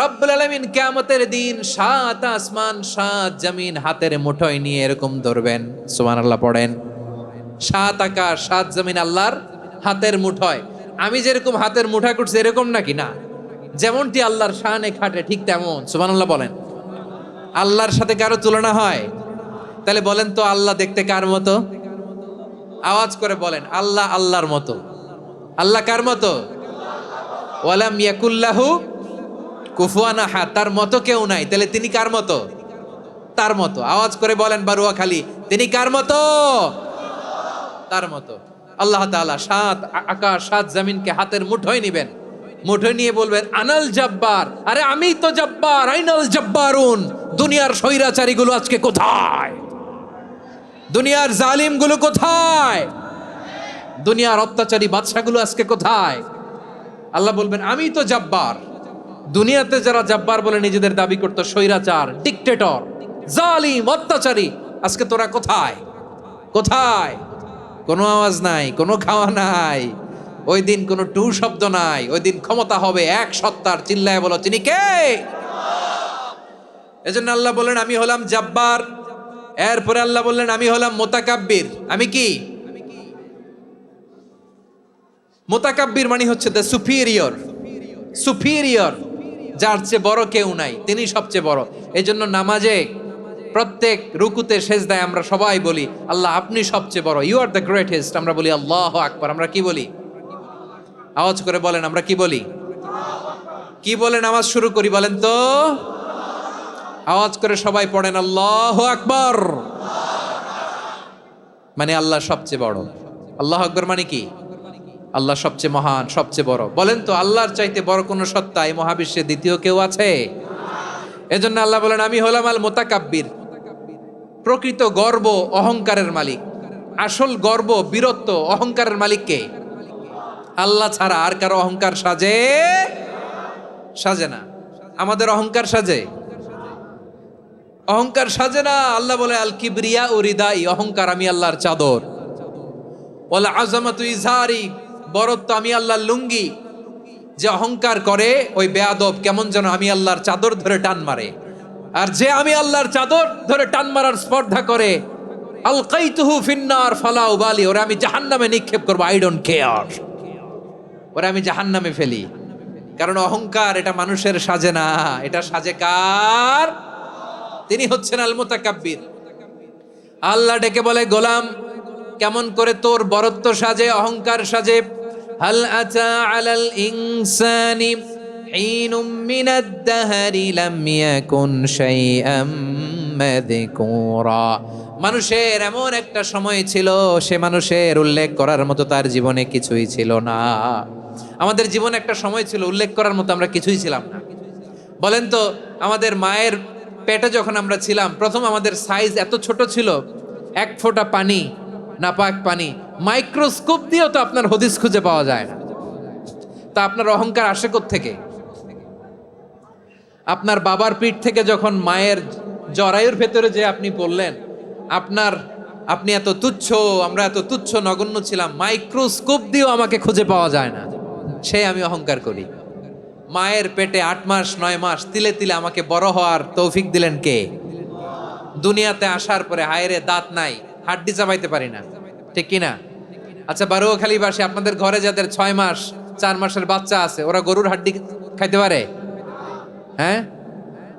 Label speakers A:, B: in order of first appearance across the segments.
A: রব্বুল আলামিন কিয়ামতের দিন 7 আসমান 7 জমিন হাতের মুঠোয় নিয়ে এরকম ধরবেন। সুবহানাল্লাহ পড়েন। 7 আকাশ 7 জমিন আল্লাহর হাতের মুঠোয়। আমি যেরকম হাতের মুঠা করছি এরকম নাকি? না, যেমনটি আল্লাহর শানে খাটে ঠিক তেমন। সুবহানাল্লাহ বলেন। আল্লাহর সাথে কারো তুলনা হয়? তাহলে বলেন তো আল্লাহ দেখতে কার মতো? আওয়াজ করে বলেন, আল্লাহ আল্লাহর মতো। আল্লাহ কার মতো? ওয়ালাম ইয়াকুল্লাহু কুফুয়ান আহাদ, তার মতো কেউ নাই। তাহলে তিনি কার মতো? তার মতো। আওয়াজ করে বলেন বারুয়াখালী, তিনি কার মতো? তার মতো। আল্লাহ তাআলা 7 আকাশ 7 জমিনকে হাতের মুঠোয় নিবেন। মুঠোয় নিয়ে বলবেন আনাল জব্বার, আরে আমি তো জব্বার, আইনাল জব্বারুন। দুনিয়ার স্বৈরাচারীগুলো আজকে কোথায়? দুনিয়ার জালিমগুলো কোথায়? দুনিয়ার অত্যাচারী বাদশাগুলো আজকে কোথায়? আল্লাহ বলবেন আমি তো জব্বার। দুনিয়াতে যারা জব্বার বলে নিজেদের দাবি করত, স্বৈরাচার, ডিক্টেটর, জালিম, অত্যাচারী, আজকে তোরা কোথায়? কোথায়? কোনো আওয়াজ নাই, কোনো খাওয়া নাই, ওই দিন কোনো টু শব্দ নাই। ওই দিন ক্ষমতা হবে এক সত্তার। চিল্লায় বলো তিনি কে? এজন্য আল্লাহ বললেন আমি হলাম জব্বার। এরপরে আল্লাহ বললেন আমি হলাম মুতাকাব্বির। আমি কি? মুতাকাব্বির মানে হচ্ছে দ্য সুপিরিয়র। সুপিরিয়র, যার চেয়ে বড় কেউ নাই, তিনি সবচেয়ে বড়। এই জন্য নামাজে প্রত্যেক রুকুতে সেজদায় আমরা সবাই বলি আল্লাহ আপনি সবচেয়ে বড়, ইউ আর দ্য গ্রেটেস্ট। আমরা বলি আল্লাহু আকবার। আমরা কি বলি? আওয়াজ করে বলেন, আমরা কি বলি? কি বলে নামাজ শুরু করি বলেন তো? আওয়াজ করে সবাই পড়েন আল্লাহু আকবার। মানে আল্লাহ সবচেয়ে বড়। আল্লাহু আকবার মানে কি? আল্লাহ সবচেয়ে মহান, সবচেয়ে বড়। বলেন তো আল্লাহর চাইতে বড় কোনো সত্তা এই মহাবিশ্বে দ্বিতীয় কেউ আছে? এজন্য আল্লাহ বলেন আমি হলাম আল মুতাকাব্বির। প্রকৃত গর্ব অহংকারের মালিক। আসল গর্ব, বীরত্ব, অহংকারের মালিক কে? আল্লাহ ছাড়া আর কারো অহংকার সাজে? সাজে না। আমাদের অহংকার সাজে? অহংকার সাজে না। আল্লাহ বলে আল কিবরিয়া ও রিদাই, অহংকার আমি আল্লাহর চাদর। ওয়াল আযামাতু ইজারি, বরত্ব আমি আল্লাহর লুঙ্গি। যে অহংকার করে ওই বেয়াদব কেমন যেন আমি আল্লাহর চাদর ধরে টান মারে। আর যে আমি আল্লাহর চাদর ধরে টান মারার স্পর্ধা করে, আলকাইতুহু ফিন্নার ফালা উবালি, ওরা আমি জাহান্নামে নিক্ষেপ করবো, আই ডোন্ট কেয়ার। ওরা আমি জাহান্নামে ফেলি। কারণ অহংকার এটা মানুষের সাজে না, এটা সাজে কার? তিনি হচ্ছেন আল মুতাকাব্বির। আল্লাহ ডেকে বলে গোলাম কেমন করে তোর বরত্ব সাজে, অহংকার সাজে? হাল আতা আলাল ইনসানি হিনুম মিনাদ দাহরি লাম ইয়াকুন শাইআম মাযকুরা। মানুষের এমন একটা সময় ছিল, সে মানুষের উল্লেখ করার মতো তার জীবনে কিছুই ছিল না। আমাদের জীবনে একটা সময় ছিল উল্লেখ করার মতো আমরা কিছুই ছিলাম না। বলেন তো আমাদের মায়ের পেটে যখন আমরা ছিলাম, প্রথম আমাদের সাইজ এত ছোট ছিল, 1 ফোঁটা পানি, নাপাক পানি, মাইক্রোস্কোপ দিয়েও তো আপনার হদিস খুঁজে পাওয়া যায় না। তা আপনার অহংকার আসে কোত্থেকে? আপনার বাবার পিঠ থেকে যখন মায়ের জরায়ুর ভেতরে যে আপনি বললেন আপনি এত তুচ্ছ, আমরা এত তুচ্ছ নগণ্য ছিলাম, মাইক্রোস্কোপ দিয়েও আমাকে খুঁজে পাওয়া যায় না, সে আমি অহংকার করি। মায়ের পেটে 8 মাস 9 মাস তিলে তিলে আমাকে বড় হওয়ার তৌফিক দিলেন কে? দুনিয়াতে আসার পরে হায়রে দাঁত নাই, হাড্ডি চাবাইতে পারি না, ঠিক কিনা? আচ্ছা বারুয়াখালীবাসী, আপনাদের ঘরে যাদের 6 মাস 4 মাসের বাচ্চা আছে, ওরা গরুর হাড্ডি খাইতে পারে? হ্যাঁ।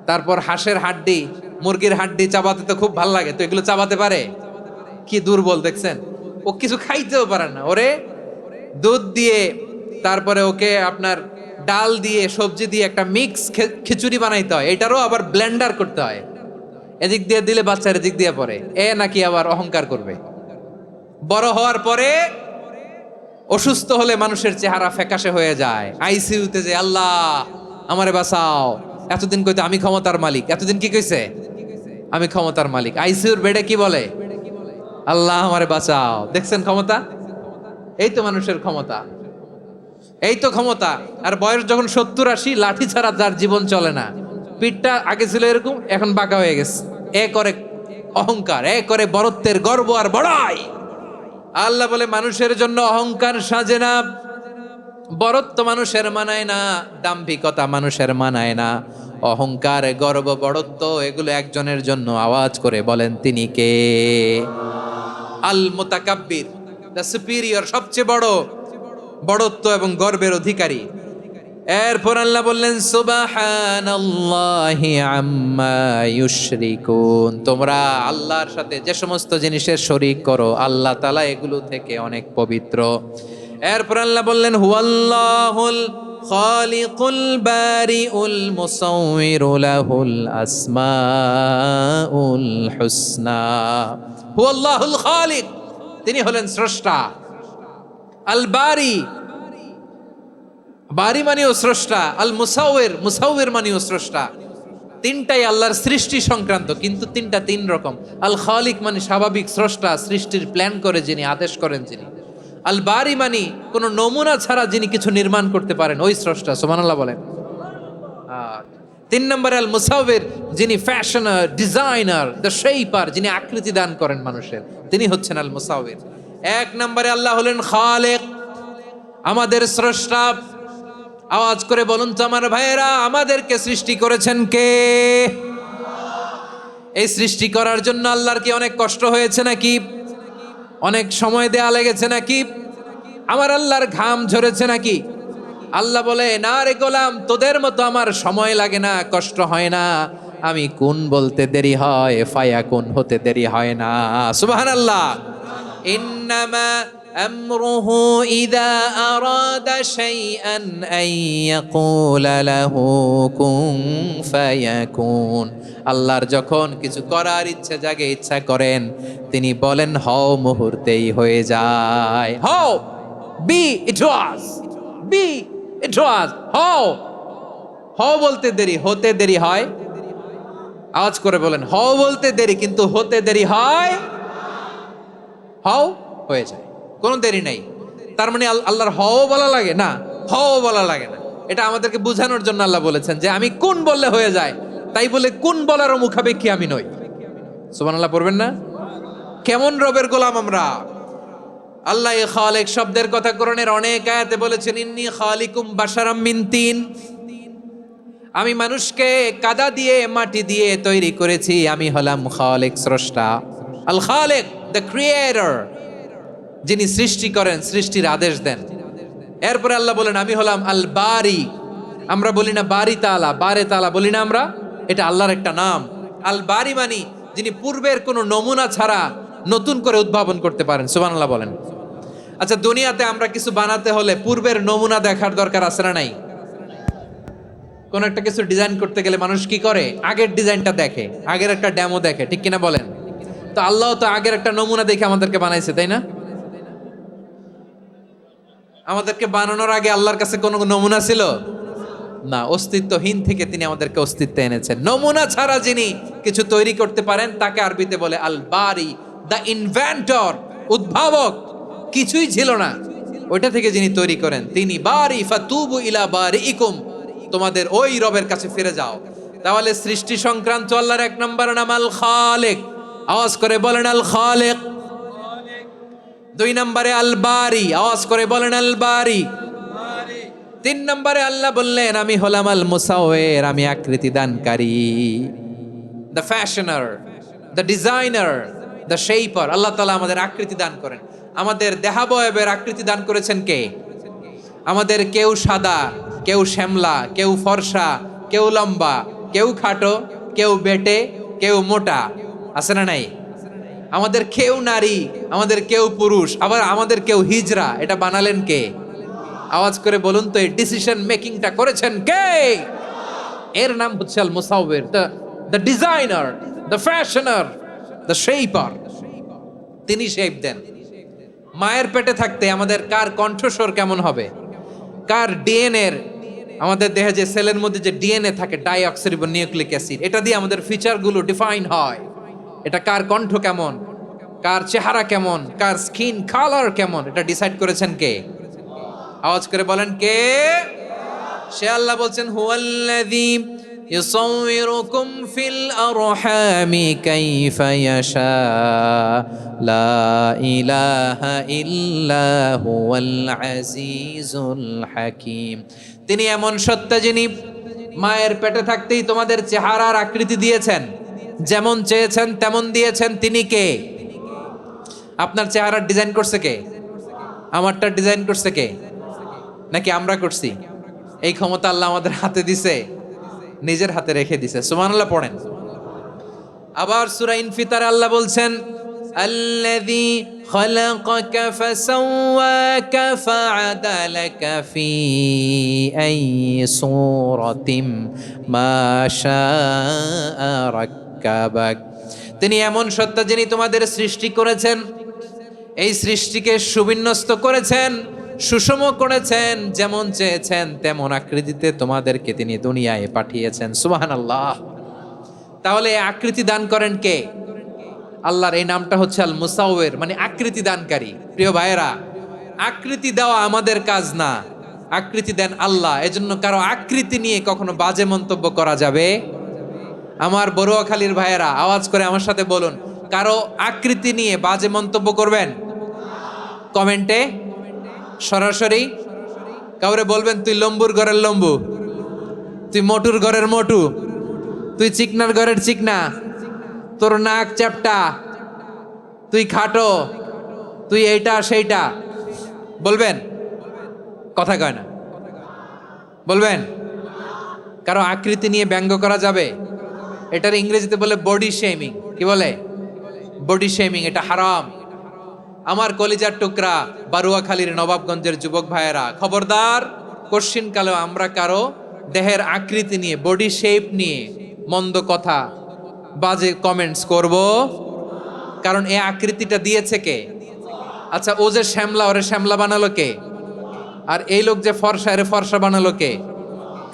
A: তারপর হাঁসের হাড্ডি, মুরগির হাড্ডি চাবাতে তো খুব ভাল লাগে, তো এগুলো চাবাতে পারে? কি দুর্বল দেখছেন, ও কিছু খাইতেও পারে না। ওরে দুধ দিয়ে, তারপরে ওকে আপনার ডাল দিয়ে, সবজি দিয়ে একটা মিক্স খিচুড়ি বানাইতে হয়, এটারও আবার ব্লেন্ডার করতে হয়। এদিক দিয়ে দিলে বাচ্চার এদিক দিয়ে পড়ে, এ নাকি আবার অহংকার করবে। বড় হওয়ার পরে অসুস্থ হলে মানুষের চেহারা ফ্যাকাশে হয়ে যায়, আইসিইউতে যে আল্লাহ আমারে বাঁচাও। এতদিন কইতে আমি ক্ষমতার মালিক, এতদিন কি কইছে? আমি ক্ষমতার মালিক। আইসিইউর বেডে কি বলে? আল্লাহ আমারে বাঁচাও। দেখছেন ক্ষমতা? এই তো মানুষের ক্ষমতা, এই তো ক্ষমতা। আর বয়স যখন 70-80, লাঠি ছাড়া যার জীবন চলে না। পিঠটা আগে ছিল এরকম, এখন বাঁকা হয়ে গেছে। এ করে অহংকার, এ করে বরত্বের গর্ব আর বড়াই। আল্লাহ বলে মানুষের জন্য অহংকার সাজে না। বড়ত্ব মানুষের মানায় না, দাম্ভিকতা মানুষের মানায় না, অহংকার, গর্ব, বড়ত্ব এগুলো একজনের জন্য। আওয়াজ করে বলেন তিনি কে? আল মুতাকাব্বির, দ্য সুপিরিয়র, সবচেয়ে বড়, বড়ত্ব এবং গর্বের অধিকারী। এরপর আল্লাহ বললেন সুবহানাল্লাহি আম্মা ইউশরিকুন, তোমরা আল্লাহর সাথে যে সমস্ত জিনিসের শরীক করো আল্লাহ তাআলা এগুলো থেকে অনেক পবিত্র। এরপর আল্লাহ বললেন হুয়াল্লাহুল খালিকুল বারিউল মুসাউউইরু লাহুল আসমাউল হুসনা। হুয়াল্লাহুল খালিক, তিনি হলেন স্রষ্টা। আল বারি, বারি মানেও স্রষ্টা। আল মুসাউইর, মুসাউইর মানেও স্রষ্টা। তিনটাই আল্লাহর সৃষ্টি সংক্রান্ত, কিন্তু তিনটা তিন রকম। আল খালিক মানে স্বাভাবিক স্রষ্টা, সৃষ্টির প্ল্যান করে যিনি, আদেশ করেন যিনি। আল বারি মানে কোনো নমুনা ছাড়া যিনি কিছু নির্মাণ করতে পারেন, ওই স্রষ্টা। সুবহানাল্লাহ বলেন। তিন নম্বরে আল মুসাউইর, যিনি ফ্যাশনার, ডিজাইনার, দ্য শেপার, যিনি আকৃতি দান করেন মানুষের, তিনি হচ্ছেন আল মুসাউইর। এক নম্বরে আল্লাহ হলেন খালেক, আমাদের স্রষ্টা। আওয়াজ করে বলুন তো আমার ভাইয়েরা, আমাদেরকে সৃষ্টি করেছেন কে? এই সৃষ্টি করার জন্য আল্লাহর কি অনেক কষ্ট হয়েছে নাকি? অনেক সময় দেয়া লেগেছে নাকি? আমার আল্লাহর ঘাম ঝরেছে নাকি? আল্লাহ বলে, না রে গোলাম, তোদের মতো আমার সময় লাগে না, কষ্ট হয় না। আমি কুন বলতে দেরি হয়, ফায়াকুন হতে দেরি হয় না। সুবহানাল্লাহ। ইন্নামা আমরুহু ইযা আরাদা শাইআন আন ইয়াকুলা লাহু কুন ফায়াকুন। আল্লাহর যখন কিছু করার ইচ্ছা জাগে, ইচ্ছা করেন, তিনি বলেন হও, মুহূর্তেই হয়ে যায়। হও, বি ইট ওয়াজ, বি ইট ওয়াজ। হও, হও বলতে দেরি, হতে দেরি হয়। আওয়াজ করে বলেন, হও বলতে দেরি, কিন্তু হতে দেরি হয়। হও, হয়ে যায়, কোনো দেরি নাই। তার মানে আল্লাহর হও বলা লাগে না, হও বলা লাগে না। এটা আমাদেরকে বোঝানোর জন্য আল্লাহ বলেছেন যে আমি কোন বললে হয়ে যায়, তাই বলে কোন বলারও মুখাপেক্ষী আমি নই। সুবহানাল্লাহ পড়বেন না? কেমন রবের গোলাম আমরা! আল্লাহ এই খালিক শব্দের কথা কোরআনের অনেক আয়াতে বলেছেন, ইন্নী খালিকুম বাশারাম মিন তিন, আমি মানুষকে কাদা দিয়ে, মাটি দিয়ে তৈরি করেছি। আমি হলাম খালিক, স্রষ্টা। আল খালিক, দ্য ক্রিয়েটর, যিনি সৃষ্টি করেন, সৃষ্টির আদেশ দেন। এরপরে আল্লাহ বলেন আমি হলাম আল বারি। আমরা বলি না বারি তাআলা, বারে তাআলা বলি না আমরা, এটা আল্লাহর একটা নাম। আল বারি মানি যিনি পূর্বের কোনো নমুনা ছাড়া নতুন করে উদ্ভাবন করতে পারেন। সুবহানাল্লাহ বলেন। আচ্ছা, দুনিয়াতে আমরা কিছু বানাতে হলে পূর্বের নমুনা দেখার দরকার আছে না নাই? কোন একটা কিছু ডিজাইন করতে গেলে মানুষ কি করে? আগের ডিজাইনটা দেখে, আগের একটা ডেমো দেখে, ঠিক কিনা বলেন? তো আল্লাহ তো আগের একটা নমুনা দেখে আমাদেরকে বানাইছে, তাই না? আমাদেরকে বানানোর আগে আল্লাহর কাছে কোনো নমুনা ছিল না, অস্তিত্বহীন থেকে তিনি আমাদেরকে অস্তিত্বে এনেছেন। নমুনা ছাড়া যিনি কিছু তৈরি করতে পারেন তাকে আরবিতে বলে আল বারি, দ্য ইনভেন্টর, উদ্ভাবক। কিছুই ছিল না, ওইটা থেকে যিনি তৈরি করেন তিনি বারি। ফাতুবু ইলা বারিইকুম, তোমাদের ওই রবের কাছে ফিরে যাও। তাহলে সৃষ্টি সংক্রান্ত আল্লাহর এক নম্বর নাম আল খালিক। আওয়াজ করে বলেন আল খালিক। দুই নম্বরে আল বারি, আওয়াজ করে বলেন আল বারি। তিন নম্বরে আল্লাহ বললেন আমি হলাম আল মুসাউইর, আমি আকৃতি দানকারী, the fashioner, the designer, the shaper. আল্লাহ তাআলা আমাদের আকৃতি দান করেন। আমাদের দেহাবয়বের আকৃতি দান করেছেন কে? আমাদের কেউ সাদা, কেউ শ্যামলা, কেউ ফর্সা, কেউ লম্বা, কেউ খাটো, কেউ বেটে, কেউ মোটা, আছে না নাই? আমাদের কেউ নারী, আমাদের কেউ পুরুষ, আবার আমাদের কেউ হিজড়া। এটা বানালেন কে? আওয়াজ করে বলুন তো, এই ডিসিশন মেকিংটা করেছেন কে? এর নাম হচ্ছে আল মুসাউইর, the designer, the fashioner, the shaper. তিনি শেপ দেন। মায়ের পেটে থাকতে আমাদের কার কণ্ঠস্বর কেমন হবে, কার ডিএনএ, আমাদের দেহে যে সেলের মধ্যে যে ডিএনএ থাকে, ডাইঅক্সিরিবোনিউক্লিক অ্যাসিড, এটা দিয়ে আমাদের ফিচারগুলো ডিফাইন হয়। এটা কার কণ্ঠ কেমন, কার চেহারা কেমন, কার স্কিন কালার কেমন, এটা ডিসাইড করেছেন কে? আওয়াজ করে বলেন কে? সে আল্লাহ বলছেন হুয়াল্লাযী يصوركم في الأرحام كيف يشاء لا إله إلا هو العزيز الحكيم। তিনি এমন সত্তা যিনি মায়ের পেটে থাকতেই তোমাদের চেহারার আকৃতি দিয়েছেন, যেমন চেয়েছেন তেমন দিয়েছেন। তিনি কে? আপনার চেহারার ডিজাইন করছে কে? আমারটা ডিজাইন করছে কে? নাকি আমরা করছি? এই ক্ষমতা আল্লাহ আমাদের হাতে দিছে, নিজের হাতে রেখে দিছে। সুবহানাল্লাহ পড়েন। আবার সূরা ইনফিতারে আল্লাহ বলছেন, আল্লাযী খালাকাকা ফাসাওয়াকা ফাআদালাকা ফি আইয়ি সূরাতিন মা শাআ রাক্কাবাক। তিনি এমন সত্তা যিনি তোমাদের সৃষ্টি করেছেন, এই সৃষ্টিকে সুবিন্যস্ত করেছেন, সুষম করেছেন, যেমন চেয়েছেন তেমন আকৃতিতে তোমাদেরকে তিনি দুনিয়ায় পাঠিয়েছেন। সুবহানাল্লাহ। তাহলে আকৃতি দান করেন কে? আল্লাহর এই নামটা হচ্ছে আল মুসাওয়ির, মানে আকৃতি দানকারী। প্রিয় ভাইয়েরা, আকৃতি দেওয়া আমাদের কাজ না, আকৃতি দেন আল্লাহ। এজন্য কারো আকৃতি নিয়ে কখনো বাজে মন্তব্য করা যাবে? আমার বড়ুয়াখালীর ভাইয়েরা আওয়াজ করে আমার সাথে বলুন, কারো আকৃতি নিয়ে বাজে মন্তব্য করবেন? কমেন্টে সরাসরি কাউরে বলবেন তুই লম্বুর ঘরের লম্বু, তুই মোটুর ঘরের মোটু, তুই চিকনার ঘরের চিকনা, তোর নাক চ্যাপটা, তুই খাটো, তুই এইটা সেইটা বলবেন? কথা কয় না, বলবেন? কারো আকৃতি নিয়ে ব্যঙ্গ করা যাবে? এটার ইংরেজিতে বলে বডি শেমিং। কি বলে? Body shaming. এটা হারাম। আমার কলিজার টুকরা বারুয়াখালীর নবাবগঞ্জের যুবক ভাইয়েরা, খবরদার, কোশ্চিন কালেও আমরা কারো দেহের আকৃতি নিয়ে, বডি শেপ নিয়ে মন্দ কথা, বাজে কমেন্টস করব। কারণ এই আকৃতিটা দিয়েছে কে? আচ্ছা, ও যে শ্যামলা, ওরে শ্যামলা বানালো কে? আর এই লোক যে ফর্সা, এরে ফর্সা বানালো কে?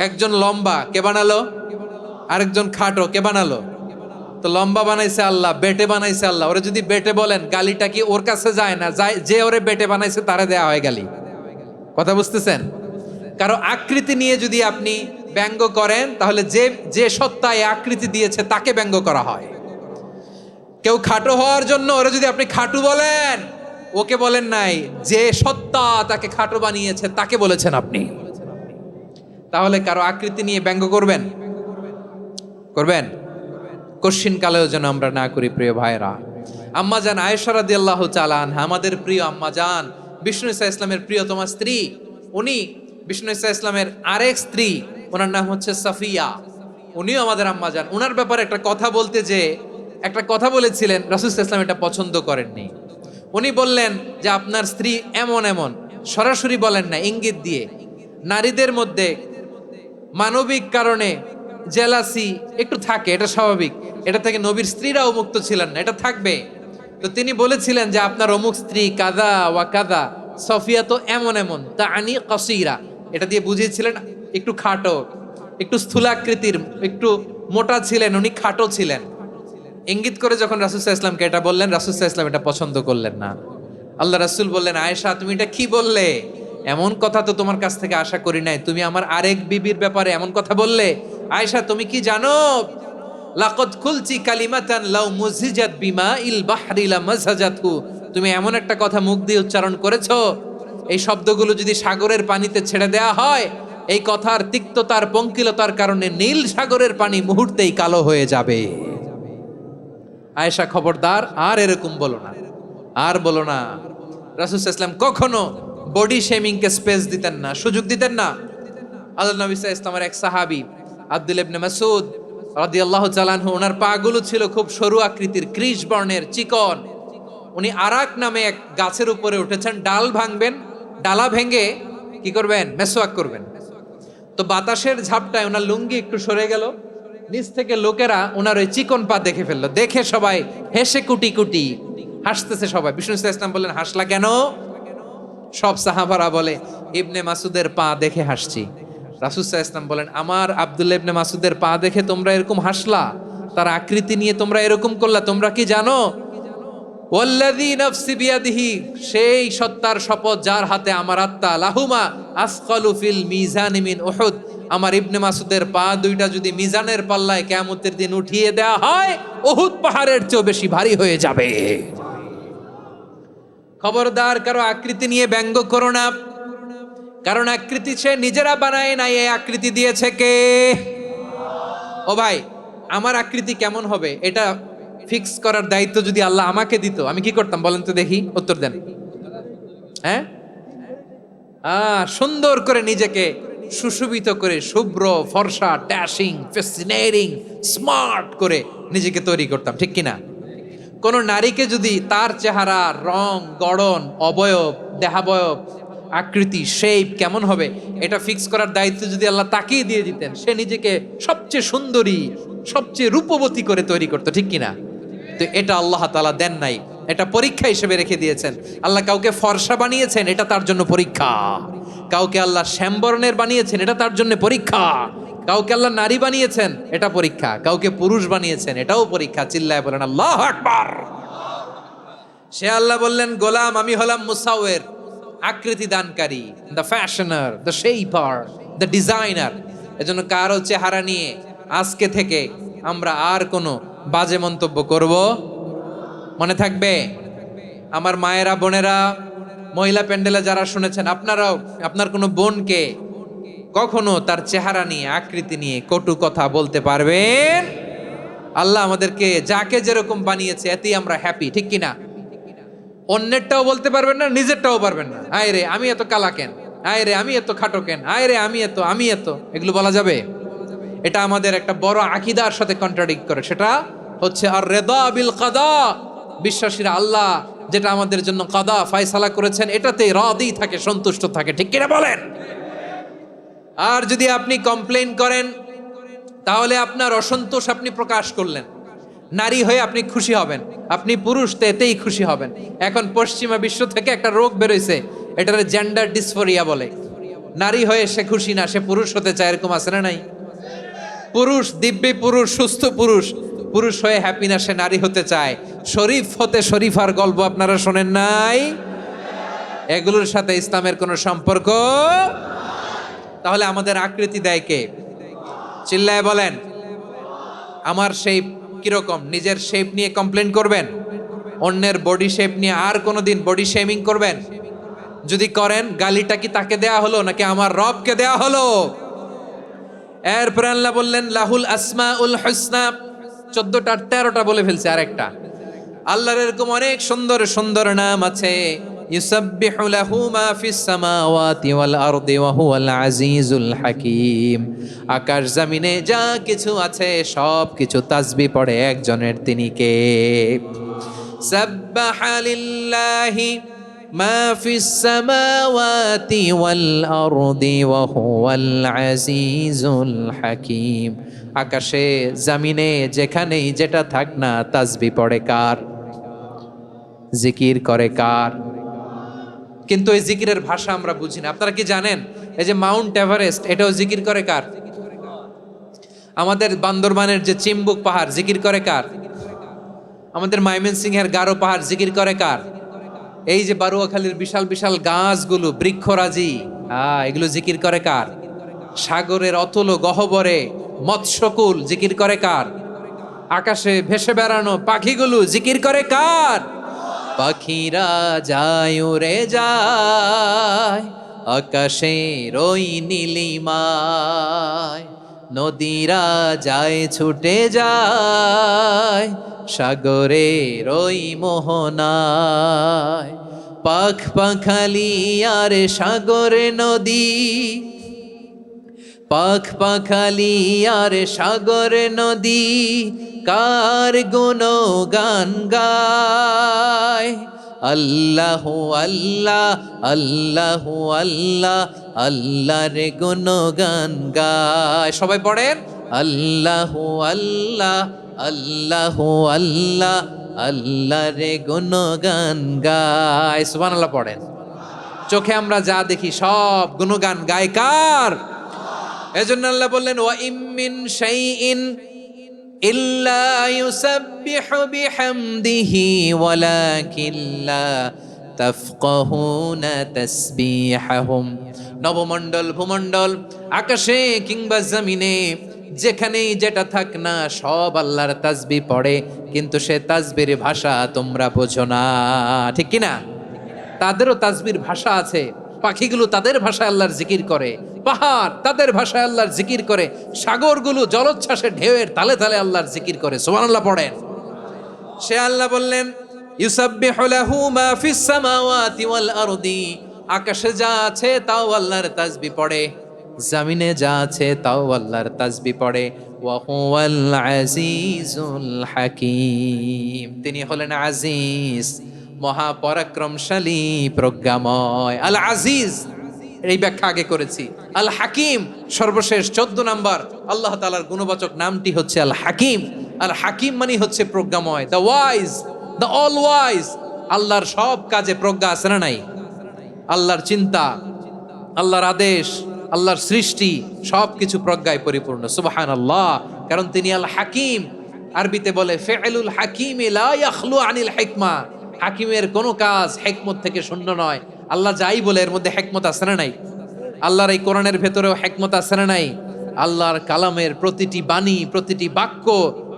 A: একজন লম্বা, কে বানালো? আরেকজন খাটো, কে বানালো? তো লম্বা বানাইছে আল্লাহ, বেটে বানাইছে আল্লাহ। ওরে যদি বেটে বলেন, গালিটা কি ওর কাছে যায় না? যায়। যে ওরে বেটে বানাইছে তারে দেয়া হয় গালি। কথা বুঝতেছেন? কারো আকৃতি নিয়ে যদি আপনি ব্যঙ্গ করেন, তাহলে যে যে সত্তা এই আকৃতি দিয়েছে তাকে ব্যঙ্গ করা হয়। কেউ খাটো হওয়ার জন্য ওরে যদি আপনি খাটু বলেন, ওকে বলেন নাই, যে সত্তা তাকে খাটো বানিয়েছে তাকে বলেছেন আপনি। তাহলে কারো আকৃতি নিয়ে ব্যঙ্গ করবেন? করবেন? কোশ্চিন কালেও যেন আমরা না করি। প্রিয় ভাইরা, আম্মাজান আয়েশা রাদিয়াল্লাহু তাআলা আনহা, আমাদের প্রিয় আম্মাজান, বিষ্ণু ইসা ইসলামের প্রিয়তমা স্ত্রী, উনি বিষ্ণু ইসা ইসলামের আরেক স্ত্রী, ওনার নাম হচ্ছে সাফিয়া, উনিও আমাদের আম্মাজান। ওনার ব্যাপারে একটা কথা বলতে যে একটা কথা বলেছিলেন, রাসূল সাল্লাল্লাহু আলাইহি ওয়াসাল্লাম এটা পছন্দ করেননি। উনি বললেন যে আপনার স্ত্রী এমন এমন, সরাসরি বলেন না, ইঙ্গিত দিয়ে। নারীদের মধ্যে মানবিক কারণে জেলাসি একটু থাকে, এটা স্বাভাবিক। এটা থেকে নবীর স্ত্রীরাও মুক্ত ছিলেন না, এটা থাকবে। তো তিনি বলেছিলেন যে আপনার অমুক স্ত্রী কাদা ওয়া কাদা, সফিয়া তো এমন এমন, তা আনি কসিরা, এটা দিয়ে বুঝিয়েছিলেন একটু খাটো, একটু স্থূলাকৃতির, একটু মোটা ছিলেন, উনি খাটো ছিলেন। ইঙ্গিত করে যখন রাসূল সাল্লাল্লাহু আলাইহি ওয়াসাল্লামকে এটা বললেন, রাসূল সাল্লাল্লাহু আলাইহি ওয়াসাল্লাম এটা পছন্দ করলেন না। আল্লাহ রাসূল বললেন, আয়েশা তুমি এটা কি বললে? এমন কথা তো তোমার কাছ থেকে আশা করি নাই। তুমি আমার আরেক বিবির ব্যাপারে এমন কথা বললে। আয়েশা তুমি কি জানো, লাকাদ কুলতি কালিমাতান লাউ মুজিজাত বিমা ইল বাহরি লা মাযহাজাতহু, তুমি এমন একটা কথা মুখ দিয়ে উচ্চারণ করেছো, এই শব্দগুলো যদি সাগরের পানিতে ছেড়ে দেয়া হয়, এই কথার তিক্ততার পঙ্কিলতার কারণে নীল সাগরের পানি মুহূর্তেই কালো হয়ে যাবে। আয়েশা খবরদার, আর এরকম বলো না, আর বলো না। রাসূল সাল্লাল্লাহু আলাইহি ওয়াসাল্লাম কখনো বডি শেমিংকে স্পেস দিতেন না, সুযোগ দিতেন না। আল্লাহ নবী সাল্লাল্লাহু আলাইহি ওয়াসাল্লামের এক সাহাবী আব্দুল্লাহ ইবনে মাসউদ রাদিয়াল্লাহু তাআলা আনহু, ওনার পাগুলো ছিল খুব সরু আকৃতির, কৃষ বর্ণের, চিকন। উনি আরাক নামে এক গাছের উপরে উঠেছেন, ডাল ভাঙবেন, ডালা ভেঙে কি করবেন? মেসওয়াক করবেন। তো বাতাসের ঝাপটায় ওনার লুঙ্গি একটু সরে গেল, নিচ থেকে লোকেরা ওনার ওই চিকন পা দেখে ফেললো। দেখে সবাই হেসে কুটি কুটি হাসতেছে সবাই। বিষ্ণু সাল্লাল্লাহু আলাইহি ওয়াসাল্লাম বললেন, হাসলা কেন? সব সাহাবারা বলে, ইবনে মাসুদের পা দেখে হাসছি। রাসূল সাল্লাল্লাহু আলাইহি ওয়াসাল্লাম বলেন, আমার আব্দুল্লাহ ইবনে মাসুদের পা দেখে তোমরা এরকম হাসলা, তার আকৃতি নিয়ে তোমরা এরকম করলা, তোমরা কি জানো? ওয়াল্লাযী নাফসি বিয়াদিহি, সেই সত্তার শপথ যার হাতে আমার আত্মা, লাহুমা আসকালু ফিল মিজানি মিন উহুদ, আমার ইবনে মাসুদের পা দুইটা যদি মিজানের পাল্লায় কিয়ামতের দিন উঠিয়ে দেওয়া হয়, উহুদ পাহাড়ের চেয়েও বেশি ভারী হয়ে যাবে। খবরদার কারো আকৃতি নিয়ে ব্যঙ্গ করো না, কারণ আকৃতি সে নিজেরা বানায় নাই, এই আকৃতি দিয়েছে কে? ও ভাই, আমার আকৃতি কেমন হবে এটা ফিক্স করার দায়িত্ব যদি আল্লাহ আমাকে দিত, আমি কি করতাম বলেন তো দেখি, উত্তর দেন। হ্যাঁ, সুন্দর করে নিজেকে সুশোভিত করে, শুভ্র ফর্সা ড্যাশিং ফ্যাসিনেটিং স্মার্ট করে নিজেকে তৈরি করতাম, ঠিক কিনা? কোন নারীকে যদি তার চেহারা, রং, গড়ন, অবয়ব, দেহাবয়ব, আকৃতি, শেপ কেমন হবে এটা ফিক্স করার দায়িত্ব যদি আল্লাহ তাকেই দিয়ে দিতেন, সে নিজেকে সবচেয়ে সুন্দরী, সবচেয়ে রূপবতী করে তৈরি করতো, ঠিক কিনা? তো এটা আল্লাহ তাআলা দেন নাই, এটা পরীক্ষা হিসেবে রেখে দিয়েছেন। আল্লাহ কাউকে ফর্সা বানিয়েছেন, এটা তার জন্য পরীক্ষা। কাউকে আল্লাহ শ্যামবর্ণের বানিয়েছেন, এটা তার জন্য পরীক্ষা। কাউকে আল্লাহ নারী বানিয়েছেন, এটা পরীক্ষা। কাউকে পুরুষ বানিয়েছেন, এটাও পরীক্ষা। চিল্লায় বলেন আল্লাহু আকবার। সে আল্লাহ বললেন, গোলাম আমি হলাম মুসাওয়ির, আকৃতি দানকারী, the fashioner, the shaper, the designer. এজন্য কারো চেহারা নিয়ে আজকে থেকে আমরা আর কোনো বাজে মন্তব্য করব, মনে থাকবে? আমার মায়েরা, বোনেরা, মহিলা প্যান্ডেলে যারা শুনেছেন, আপনারাও আপনার কোনো বোনকে কখনো তার চেহারা নিয়ে, আকৃতি নিয়ে কটু কথা বলতে পারবেন? আল্লাহ আমাদেরকে যাকে যেরকম বানিয়েছে এতেই আমরা হ্যাপি, ঠিক কিনা? অন্যেরটাও বলতে পারবেন না, নিজেরটাও পারবেন না। আয় রে আমি এত কালা কেন, আয় রে আমি এত খাটো কেন, আয় রে আমি এত, এগুলো বলা যাবে? এটা আমাদের একটা বড় আকীদার সাথে কন্ট্রাডিক্ট করে। সেটা হচ্ছে আর রিদা বিল কাদা, বিশ্বাসীরা আল্লাহ যেটা আমাদের জন্য কাদা ফয়সালা করেছেন এটাতে রাদি থাকে, সন্তুষ্ট থাকে, ঠিক কিনা বলেন? আর যদি আপনি কমপ্লেইন করেন তাহলে আপনার অসন্তোষ আপনি প্রকাশ করলেন। নারী হয়ে আপনি খুশি হবেন, আপনি পুরুষ তো এতেই খুশি হবেন। এখন পশ্চিমা বিশ্ব থেকে একটা রোগ বেরোইছে, এটারে জেন্ডার ডিসফোরিয়া বলে। নারী হয়ে সে খুশি না, সে পুরুষ হতে চায়, এরকম আছে না নাই? পুরুষ, দিব্যি পুরুষ, সুস্থ পুরুষ, পুরুষ হয়ে হ্যাপি না, সে নারী হতে চায়। শরীফ হতে শরীফার গল্প আপনারা শোনেন নাই? এগুলোর সাথে ইসলামের কোনো সম্পর্ক? তাহলে আমাদের আকৃতি দেয় কে? চিল্লায় বলেন। আমার শেপ কিরকম, নিজের শেপ নিয়ে কমপ্লেন করবেন? অন্যের বডি শেপ নিয়ে আর কোনোদিন বডি শেমিং করবেন? যদি করেন, গালিটা কি তাকে দেয়া হলো নাকি আমার রবকে দেয়া হলো? এরপর আল্লাহ বললেন লাহুল আসমাউল হুসনা, 14টা 13টা বলে ফেলছে, আরেকটা। আল্লাহর এরকম অনেক সুন্দর সুন্দর নাম আছে। ইউসাব্বিহু লাহু মা ফিস সামাওয়াতি ওয়াল আরদি ওয়া হুয়াল আজিজুল হাকীম। আকাশ জমিনে যা কিছু আছে সব কিছু তাসবিহ পড়ে একজনের, তিনি কে? সাব্বাহা লিল্লাহি মা ফিস সামাওয়াতি ওয়াল আরদি ওয়া হুয়াল আজিজুল হাকীম। আকাশে জমিনে যেখানেই যেটা থাক না, তাসবিহ পড়ে কার? জিকির করে কার? কিন্তু এই জিকিরের ভাষা আমরা বুঝি না। আপনারা কি জানেন এই যে মাউন্ট এভারেস্ট, এটাও জিকির করে কার? আমাদের বান্দরবানের যে চিম্বুক পাহাড়, জিকির করে কার? আমাদের ময়মনসিংহের গারো পাহাড় জিকির করে কার? এই যে বারুয়াখালীর বিশাল বিশাল গাছগুলো, বৃক্ষরাজি, এগুলো জিকির করে কার? সাগরের অতল গহ্বরে মৎস্যকুল জিকির করে কার? আকাশে ভেসে বেড়ানো পাখিগুলো জিকির করে কার? পাখিরা যায় উড়ে যায় আকাশের ওই নীলিমায়, নদীরা যায় ছুটে যায় সাগরের ওই মোহনায়। পাখ পাখালি আর সাগরে নদী, পাখ পাখালি আর সাগর নদী কার গুণগান গায়। আল্লাহ আল্লাহ আল্লাহ আল্লাহ আল্লাহর গুণগান গায়। সবাই পড়েন আল্লাহ আল্লাহ আল্লাহ আল্লাহ আল্লাহর গুণগান গায়। সুবহানাল্লাহ পড়েন। চোখে আমরা যা দেখি সব গুণগান গায় কার? এজন্য আল্লাহ বললেন ওয়া ইম মিন শাইইন ইল্লা ইউসাব্বিহু বিহামদিহি ওয়ালাকিন লা তাফকাহুনা তাসবিহাহুম নবমণ্ডল ভূমণ্ডল আকাশে কিংবা জমিনে যেখানেই যেটা থাক না সব আল্লাহর তাসবিহ পড়ে, কিন্তু সে তাসবির ভাষা তোমরা বোঝো না, ঠিক কিনা? তাদেরও তাসবির ভাষা আছে। পাখিগুলো তাদের ভাষায় আল্লাহর জিকির করে, পাহাড় তাদের ভাষায় আল্লাহর জিকির করে, সাগরগুলো জলোচ্ছ্বাসে ঢেউয়ের তালে তালে আল্লাহর জিকির করে। সুবহানাল্লাহ পড়েন। সে আল্লাহ বললেন ইউসাব্বিহু লাহু মা ফিস সামাওয়াতি ওয়াল আরদি, আকাশে যা আছে তাও আল্লাহর তাসবিহ পড়ে, জমিনে যা আছে তাও আল্লাহর তাসবিহ পড়ে। ওয়া হুয়াল আজিজুল হাকীম, তিনি হলেন আজিজ, মহাপরাক্রমশালী, প্রজ্ঞাময়। আল আজিজ এই ব্যাখ্যা আগে করেছি। আল হাকিম সর্বশেষ 14 নাম্বার আল্লাহ তাআলার গুণবাচক নামটি হচ্ছে আল হাকিম। আল হাকিম মানে হচ্ছে প্রজ্ঞাময়, the wise, the all wise. আল্লাহর সব কাজে প্রজ্ঞা আছে না নাই? আল্লাহর চিন্তা, আল্লাহর আদেশ, আল্লাহর সৃষ্টি সবকিছু প্রজ্ঞায় পরিপূর্ণ। সুবহানাল্লাহ, কারণ তিনি আল হাকিম। আরবিতে বলে ফিআলুল হাকিম লা ইয়াখলু আনিল হিকমা, হাকিমের কোনো কাজ হিকমত থেকে শূন্য নয়। আল্লাহ যাই বলে এর মধ্যে হিকমত আছে না নাই? আল্লাহর এই কোরআনের ভেতরেও হিকমত আছে না নাই? আল্লাহর কালামের প্রতিটি বাণী, প্রতিটি বাক্য,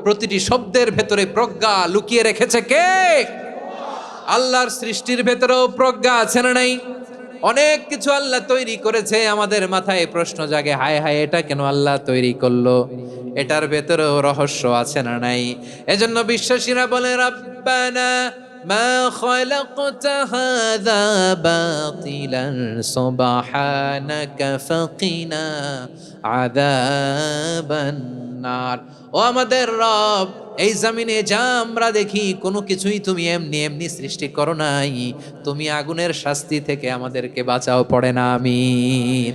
A: প্রতিটি শব্দের ভেতরে প্রজ্ঞা লুকিয়ে রেখেছে কে? আল্লাহর সৃষ্টির ভেতরেও প্রজ্ঞা আছে না নাই? অনেক কিছু আল্লাহ তৈরি করেছে, আমাদের মাথায় প্রশ্ন জাগে, হায় হায় এটা কেন আল্লাহ তৈরি করলো? এটার ভেতরেও রহস্য আছে না নাই? এজন্য বিশ্বাসীরা বলে রাব্বানা মা খালাকতা হাযা বাতিলান সুবহানাকা ফাকিনা আযাবান নার। ও আমাদের রব, এই জমিনে যা আমরা দেখি কোনো কিছুই তুমি এমনি এমনি সৃষ্টি করো নাই, তুমি আগুনের শাস্তি থেকে আমাদেরকে বাঁচাও, পড়ে না আমিন।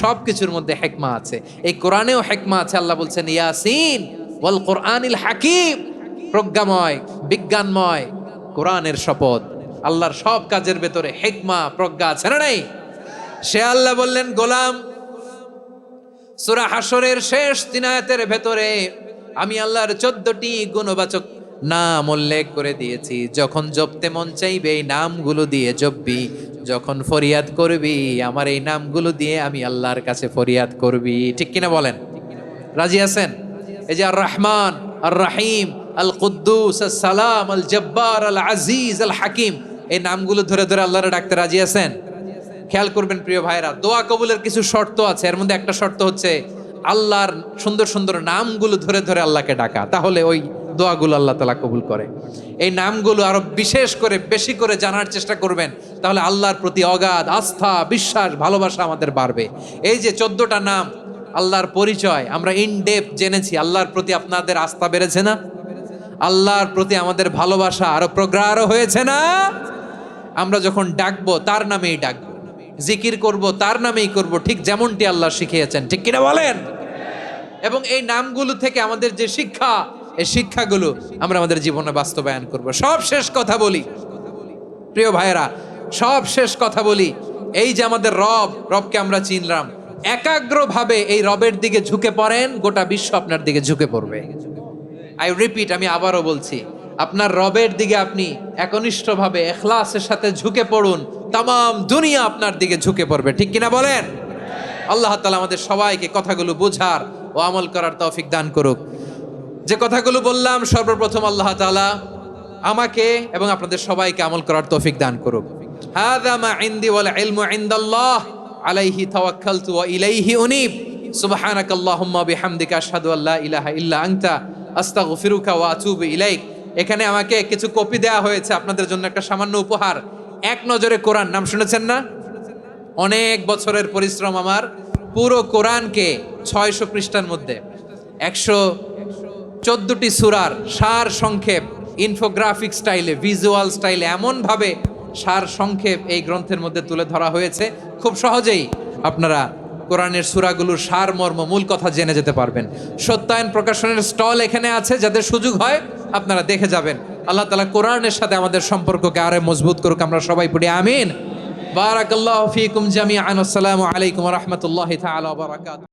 A: সব কিছুর মধ্যে হিকমা আছে, এই কোরআনেও হিকমা আছে। আল্লাহ বলছেন ইয়াসিন ওয়াল কোরআনিল হাকিম, প্রজ্ঞাময়, বিজ্ঞানময় কোরআনের শপথ। আল্লাহর সব কাজের ভেতরে হিকমা, প্রজ্ঞা আছে না নাই? সে আল্লাহ বললেন গোলাম, সূরা হাশরের শেষ 3 আয়াতের ভেতরে আমি আল্লাহর 14টি গুণবাচক নাম উল্লেখ করে দিয়েছি। যখন জপতে মন চাইবে এই নামগুলো দিয়ে জপবি, যখন ফরিয়াদ করবি আমার এই নামগুলো দিয়ে আমি আল্লাহর কাছে ফরিয়াদ করবি, ঠিক কিনা বলেন? রাজি আছেন? এই যে আর রহমান, আর রাহিম, আল কুদ্দুস, আল সালাম, আল জব্বার, আল আজিজ, আল হাকিম, এই নামগুলো ধরে ধরে আল্লাহরে ডাকতে রাজি আছেন? খেয়াল করবেন প্রিয় ভাইরা, দোয়া কবুলের কিছু শর্ত আছে। এর মধ্যে একটা শর্ত হচ্ছে আল্লাহর সুন্দর সুন্দর নামগুলো ধরে ধরে আল্লাহকে ডাকা, তাহলে ওই দোয়াগুলো আল্লাহ তাআলা কবুল করে। এই নামগুলো আরো বিশেষ করে বেশি করে জানার চেষ্টা করবেন, তাহলে আল্লাহর প্রতি অগাধ আস্থা, বিশ্বাস, ভালোবাসা আমাদের বাড়বে। এই যে 14টা নাম আল্লাহর পরিচয় আমরা ইন ডেপথ জেনেছি, আল্লাহর প্রতি আপনাদের আস্থা বেড়েছে না? আল্লাহর প্রতি আমাদের ভালোবাসা আরো প্রগাঢ় হয়েছে না? আমরা যখন ডাকবো তার নামেই ডাকবো, জিকির করব তার নামেই করব, ঠিক যেমনটি আল্লাহ শিখিয়েছেন, ঠিক কিনা বলেন? এবং এই নামগুলো থেকে আমাদের যে শিক্ষা, এই শিক্ষাগুলো আমরা আমাদের জীবনে বাস্তবায়ন করব। সব শেষ কথা বলি প্রিয় ভাইয়েরা, সব শেষ কথা বলি, এই যে আমাদের রবকে আমরা চিনলাম, একাগ্রভাবে এই রবের দিকে ঝুঁকে পড়েন, গোটা বিশ্ব আপনার দিকে ঝুঁকে পড়বে। আই রিপিট, আমি আবারও বলছি, আপনার রবের দিকে আপনি একনিষ্ঠভাবে ইখলাসের সাথে ঝুঁকে পড়ুন, তাম দুনিয়া আপনার দিকে ঝুঁকে পড়বে, ঠিক কিনা বলেন? আল্লাহ তাআলা আমাদের সবাইকে কথাগুলো বোঝার ও আমল করার তৌফিক দান করুক। যে কথাগুলো বললাম, সর্বপ্রথম আল্লাহ তাআলা আমাকে এবং আপনাদের সবাইকে আমল করার তৌফিক দান করুক। হাযা মা ইনদি ওয়াল ইলমু ইনদাল্লাহ আলাইহি তাওয়াক্কালতু ওয়া ইলাইহি উনীব। সুবহানাকাল্লাহুম্মা বিহামদিকা আশহাদু আল্লা ইলাহা ইল্লা আনতা আস্তাগফিরুকা ওয়া আতুবু ইলাইক। এখানে আমাকে কিছু কপি দেওয়া হয়েছে আপনাদের জন্য, একটা সামান্য উপহার। এক নজরে কোরআন, নাম শুনেছেন না? অনেক বছরের পরিশ্রম আমার, পুরো কোরআনকে 600 পৃষ্ঠার মধ্যে 114টি সূরার সার সংক্ষেপ, ইনফোগ্রাফিক স্টাইলে, ভিজুয়াল স্টাইলে এমনভাবে সার সংক্ষেপ এই গ্রন্থের মধ্যে তুলে ধরা হয়েছে, খুব সহজেই আপনারা কোরআনের সূরাগুলোর সার মর্ম, মূল কথা জেনে যেতে পারবেন। সত্যায়ন প্রকাশনের স্টল এখানে আছে, যাদের সুযোগ হয় আপনারা দেখে যাবেন। আল্লাহ তাআলা কোরআনের সাথে আমাদের সম্পর্ককে আরো মজবুত করুক, আমরা সবাই পড়ি আমিন। বারাকাল্লাহু ফীকুম জামিআন। আসসালামু আলাইকুম ওয়া রাহমাতুল্লাহি তাআলা ওয়া বারাকাতুহু।